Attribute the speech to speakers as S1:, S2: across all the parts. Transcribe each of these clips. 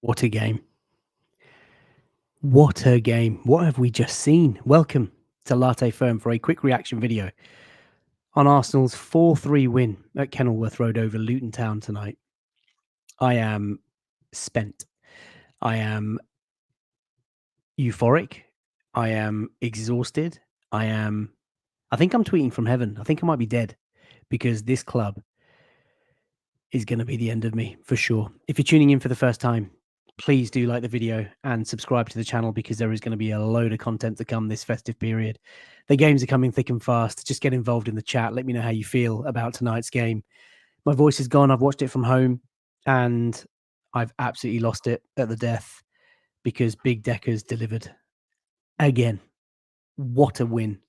S1: What a game. What a game. What have we just seen? Welcome to Latte Firm for a quick reaction video on Arsenal's 4-3 win at Kenilworth Road over Luton Town tonight. I am spent. I am euphoric. I am exhausted. I think I'm tweeting from heaven. I think I might be dead because this club is going to be the end of me for sure. If you're tuning in for the first time, please do like the video and subscribe to the channel because there is going to be a load of content to come this festive period. The games are coming thick and fast. Just get involved in the chat. Let me know how you feel about tonight's game. My voice is gone. I've watched it from home and I've absolutely lost it at the death because Big Decker's delivered again. What a win.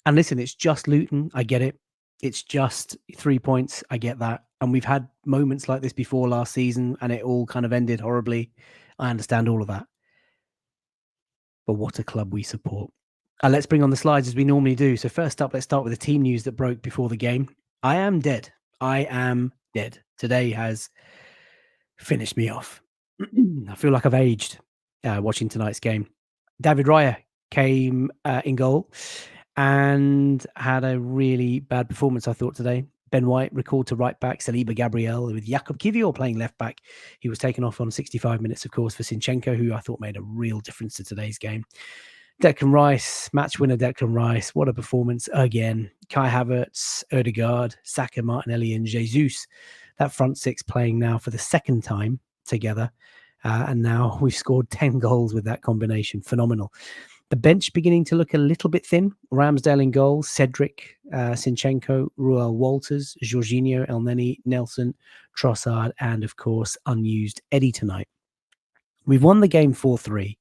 S1: And listen, it's just Luton. I get it. It's just 3 points. I get that. And we've had moments like this before last season and it all kind of ended horribly. I understand all of that. But what a club we support. Let's bring on the slides as we normally do. So first up, let's start with the team news that broke before the game. I am dead. I am dead. Today has finished me off. I feel like I've aged watching tonight's game. David Raya came in goal and had a really bad performance, I thought, today. Ben White recalled to right back, Saliba Gabriel, with Jakub Kivior playing left back. He was taken off on 65 minutes, of course, for Zinchenko, who I thought made a real difference to today's game. Declan Rice, match winner Declan Rice. What a performance again. Kai Havertz, Odegaard, Saka, Martinelli, and Jesus. That front six playing now for the second time together. And now we've scored 10 goals with that combination. Phenomenal. The bench beginning to look a little bit thin. Ramsdale in goal, Cedric, Zinchenko, Ruel Walters, Jorginho, Elneny, Nelson, Trossard, and of course, unused Eddie tonight. We've won the game 4-3.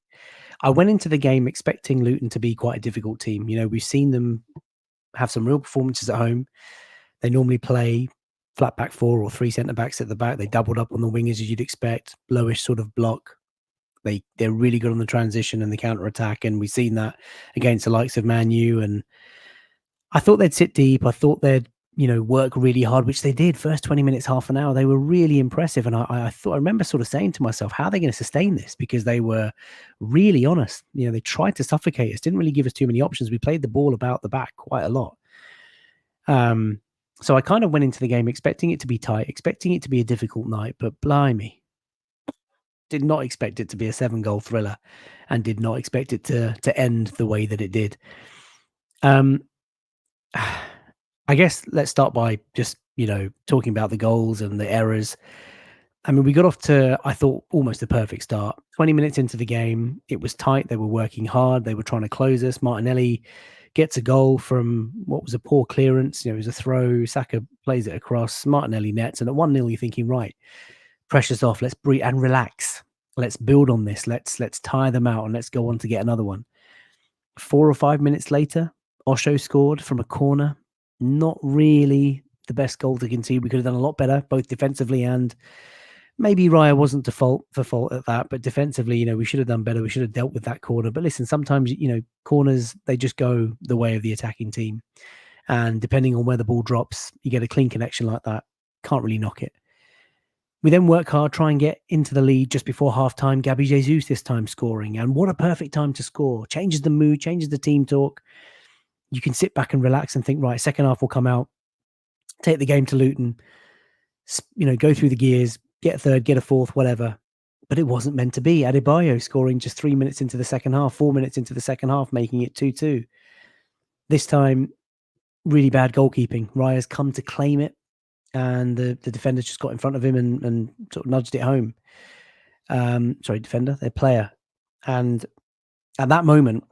S1: I went into the game expecting Luton to be quite a difficult team. You know, we've seen them have some real performances at home. They normally play flat back four or three centre backs at the back. They doubled up on the wingers as you'd expect, lowish sort of block. They're really good on the transition and the counter attack, and we've seen that against the likes of Man U. And I thought they'd sit deep. I thought they'd work really hard, which they did. First 20 minutes, half an hour, they were really impressive. And I remember sort of saying to myself, how are they going to sustain this? Because they were really honest. They tried to suffocate us, didn't really give us too many options. We played the ball about the back quite a lot. So I kind of went into the game expecting it to be tight, expecting it to be a difficult night, but blimey. Did not expect it to be a 7-goal thriller and did not expect it to end the way that it did. I guess let's start by just, talking about the goals and the errors. I mean, we got off to, I thought, almost a perfect start. 20 minutes into the game, it was tight. They were working hard. They were trying to close us. Martinelli gets a goal from what was a poor clearance. It was a throw. Saka plays it across. Martinelli nets. And at 1-0, you're thinking, right, pressure's off. Let's breathe and relax. Let's build on this. Let's tire them out and let's go on to get another one. 4 or 5 minutes later, Osho scored from a corner. Not really the best goal to concede. We could have done a lot better, both defensively and maybe Raya wasn't for fault at that. But defensively, we should have done better. We should have dealt with that corner. But listen, sometimes, corners, they just go the way of the attacking team. And depending on where the ball drops, you get a clean connection like that. Can't really knock it. We then work hard, try and get into the lead just before halftime. Gabby Jesus this time scoring. And what a perfect time to score. Changes the mood, changes the team talk. You can sit back and relax and think, right, second half will come out, take the game to Luton, go through the gears, get a third, get a fourth, whatever. But it wasn't meant to be. Adebayo scoring just 3 minutes into the second half, 4 minutes into the second half, making it 2-2. This time, really bad goalkeeping. Raya's come to claim it. And the defenders just got in front of him and sort of nudged it home. Their player. And at that moment,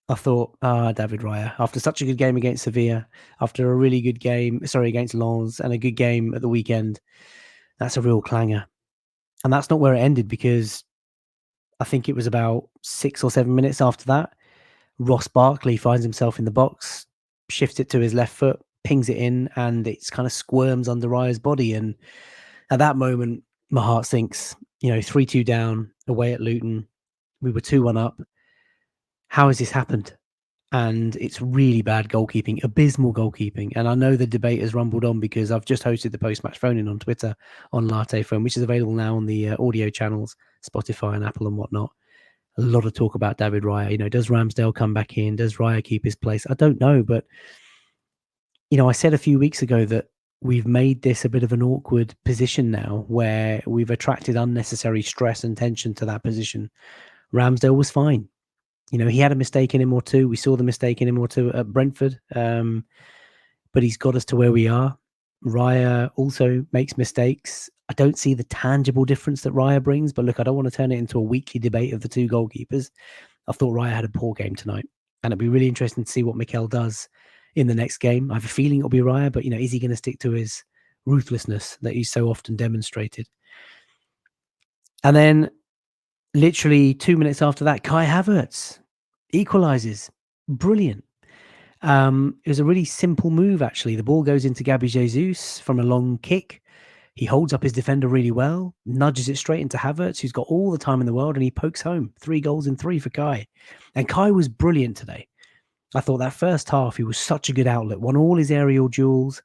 S1: I thought, David Raya, after such a good game against Sevilla, after a really good game, against Lens, and a good game at the weekend, that's a real clanger. And that's not where it ended, because I think it was about 6 or 7 minutes after that, Ross Barkley finds himself in the box, shifts it to his left foot, pings it in, and it's kind of squirms under Raya's body. And at that moment, my heart sinks. 3-2 down away at Luton. We were 2-1 up. How has this happened? and it's really bad goalkeeping, abysmal goalkeeping. And I know the debate has rumbled on because I've just hosted the post-match phone-in on Twitter on Latte Phone, which is available now on the audio channels, Spotify and Apple and whatnot. A lot of talk about David Raya. Does Ramsdale come back in? Does Raya keep his place? I don't know, but I said a few weeks ago that we've made this a bit of an awkward position now where we've attracted unnecessary stress and tension to that position. Ramsdale was fine. He had a mistake in him or two. We saw the mistake in him or two at Brentford, but he's got us to where we are. Raya also makes mistakes. I don't see the tangible difference that Raya brings, but look, I don't want to turn it into a weekly debate of the two goalkeepers. I thought Raya had a poor game tonight, and it'd be really interesting to see what Mikel does in the next game. I have a feeling it'll be Raya, but is he going to stick to his ruthlessness that he's so often demonstrated? And then literally 2 minutes after that, Kai Havertz equalizes. Brilliant. It was a really simple move, actually. The ball goes into Gabby Jesus from a long kick. He holds up his defender really well, nudges it straight into Havertz, who's got all the time in the world, and he pokes home. 3 goals in 3 for Kai. And Kai was brilliant today. I thought that first half, he was such a good outlet, won all his aerial duels,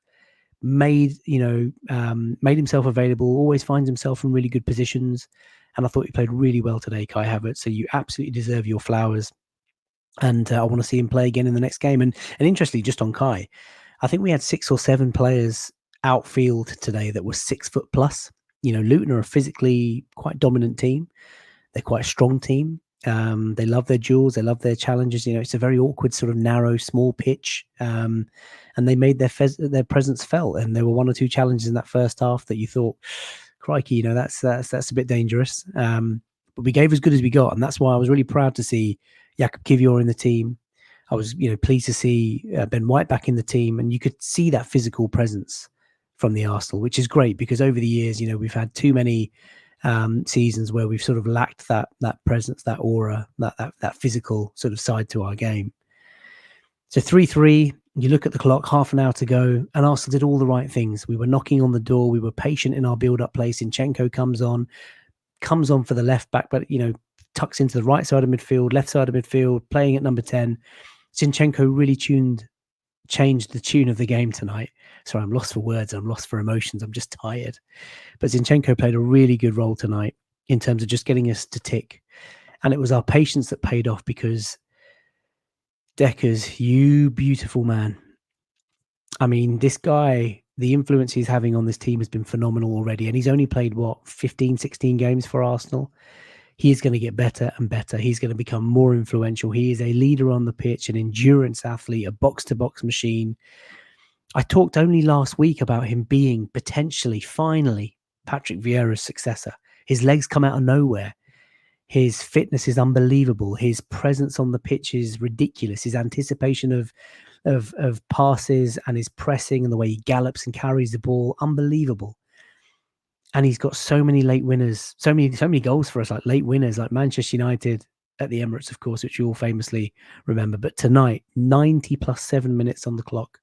S1: made himself available, always finds himself in really good positions. And I thought he played really well today, Kai Havertz. So you absolutely deserve your flowers. And I want to see him play again in the next game. And interestingly, just on Kai, I think we had 6 or 7 players outfield today that were 6 foot plus. Luton are a physically quite dominant team. They're quite a strong team. They love their duels. They love their challenges. It's a very awkward, sort of narrow, small pitch. And they made their presence felt. And there were 1 or 2 challenges in that first half that you thought, crikey, that's a bit dangerous. But we gave as good as we got. And that's why I was really proud to see Jakub Kiwior in the team. I was, pleased to see Ben White back in the team. And you could see that physical presence from the Arsenal, which is great because over the years, we've had too many seasons where we've sort of lacked that presence, that aura, that physical sort of side to our game. So 3-3, you look at the clock, half an hour to go, and Arsenal did all the right things. We were knocking on the door. We were patient in our build-up play. Zinchenko comes on for the left back, but, tucks into the right side of midfield, left side of midfield, playing at number 10. Zinchenko really changed the tune of the game tonight. Sorry, I'm lost for words. I'm lost for emotions. I'm just tired. But Zinchenko played a really good role tonight in terms of just getting us to tick. And it was our patience that paid off because Deckers, you beautiful man. I mean, this guy, the influence he's having on this team has been phenomenal already. And he's only played, 15, 16 games for Arsenal. He is going to get better and better. He's going to become more influential. He is a leader on the pitch, an endurance athlete, a box-to-box machine. I talked only last week about him being potentially, finally, Patrick Vieira's successor. His legs come out of nowhere. His fitness is unbelievable. His presence on the pitch is ridiculous. His anticipation of passes and his pressing and the way he gallops and carries the ball, unbelievable. And he's got so many late winners, so many goals for us, like late winners, like Manchester United at the Emirates, of course, which you all famously remember. But tonight, 90 plus 7 minutes on the clock.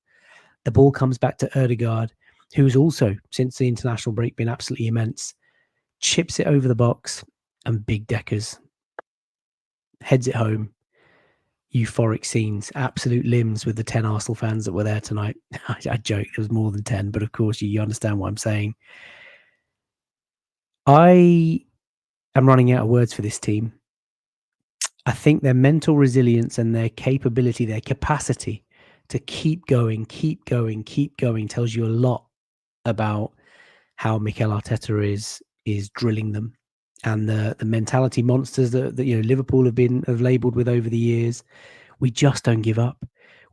S1: The ball comes back to Ødegaard, who's also, since the international break, been absolutely immense. Chips it over the box, and Big Deckers heads it home. Euphoric scenes, absolute limbs with the 10 Arsenal fans that were there tonight. I joke, there was more than 10, but of course you understand what I'm saying. I am running out of words for this team. I think their mental resilience and their capability, their capacity to keep going tells you a lot about how Mikel Arteta is drilling them, and the mentality monsters that Liverpool have labelled with over the years. We just don't give up.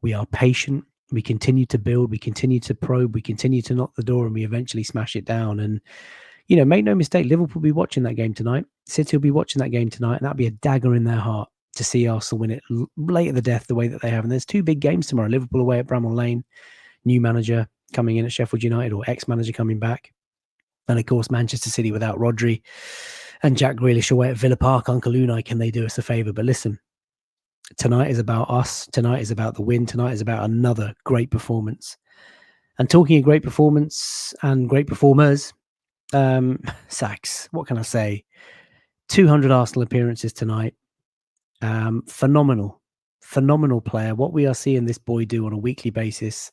S1: We are patient. We continue to build. We continue to probe. We continue to knock the door, and we eventually smash it down. And make no mistake, Liverpool will be watching that game tonight. City will be watching that game tonight, and that'll be a dagger in their heart to see Arsenal win it late at the death the way that they have. And there's 2 big games tomorrow. Liverpool away at Bramall Lane, new manager coming in at Sheffield United, or ex-manager coming back. And of course, Manchester City without Rodri and Jack Grealish away at Villa Park. Uncle Unai, can they do us a favour? But listen, tonight is about us. Tonight is about the win. Tonight is about another great performance. And talking of great performance and great performers, Sax, what can I say? 200 Arsenal appearances tonight. Phenomenal phenomenal player. What we are seeing this boy do on a weekly basis,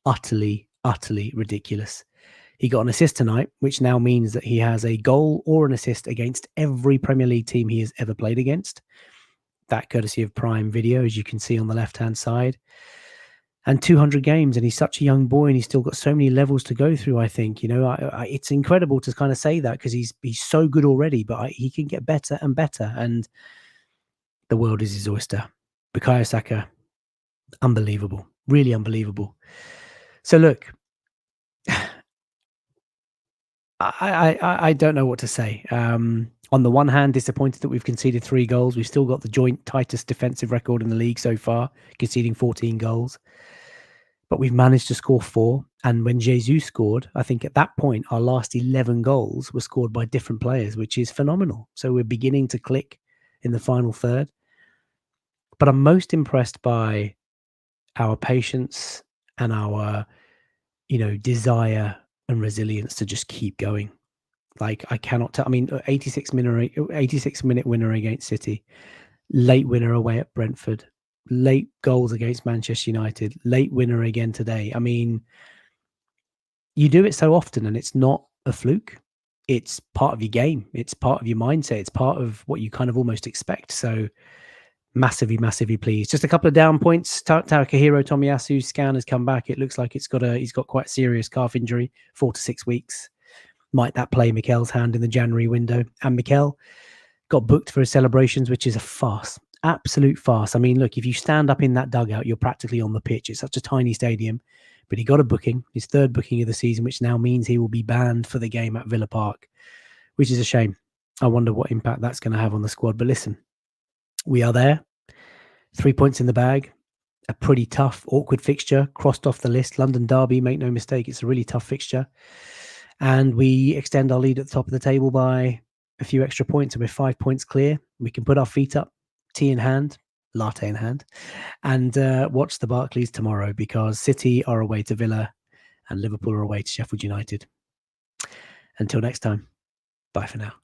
S1: utterly, utterly ridiculous. He got an assist tonight, which now means that he has a goal or an assist against every Premier League team he has ever played against. That courtesy of Prime Video, as you can see on the left-hand side. And 200 games, and he's such a young boy, and he's still got so many levels to go through. I think, it's incredible to kind of say that, because he's so good already, but he can get better and better. And the world is his oyster. Bukayo Saka, unbelievable, really unbelievable. So look, I don't know what to say. On the one hand, disappointed that we've conceded 3 goals. We've still got the joint tightest defensive record in the league so far, conceding 14 goals. But we've managed to score 4. And when Jesus scored, I think at that point, our last 11 goals were scored by different players, which is phenomenal. So we're beginning to click in the final third. But I'm most impressed by our patience and our, desire and resilience to just keep going. Like, I cannot tell. I mean, 86-minute winner against City, late winner away at Brentford, late goals against Manchester United, late winner again today. I mean, you do it so often, and it's not a fluke. It's part of your game. It's part of your mindset. It's part of what you kind of almost expect. So massively, massively pleased. Just a couple of down points. Takahiro Tomiyasu's scan has come back. It looks like he's got quite a serious calf injury, 4 to 6 weeks. Might that play Mikel's hand in the January window? And Mikel got booked for his celebrations, which is a farce. Absolute farce. I mean, look, if you stand up in that dugout, you're practically on the pitch. It's such a tiny stadium. But he got a booking, his 3rd booking of the season, which now means he will be banned for the game at Villa Park, which is a shame. I wonder what impact that's going to have on the squad. But listen, we are there. 3 points in the bag. A pretty tough, awkward fixture crossed off the list. London Derby, make no mistake, it's a really tough fixture. And we extend our lead at the top of the table by a few extra points, and we're 5 points clear. We can put our feet up, tea in hand, latte in hand, and watch the Barclays tomorrow, because City are away to Villa and Liverpool are away to Sheffield United. Until next time, bye for now.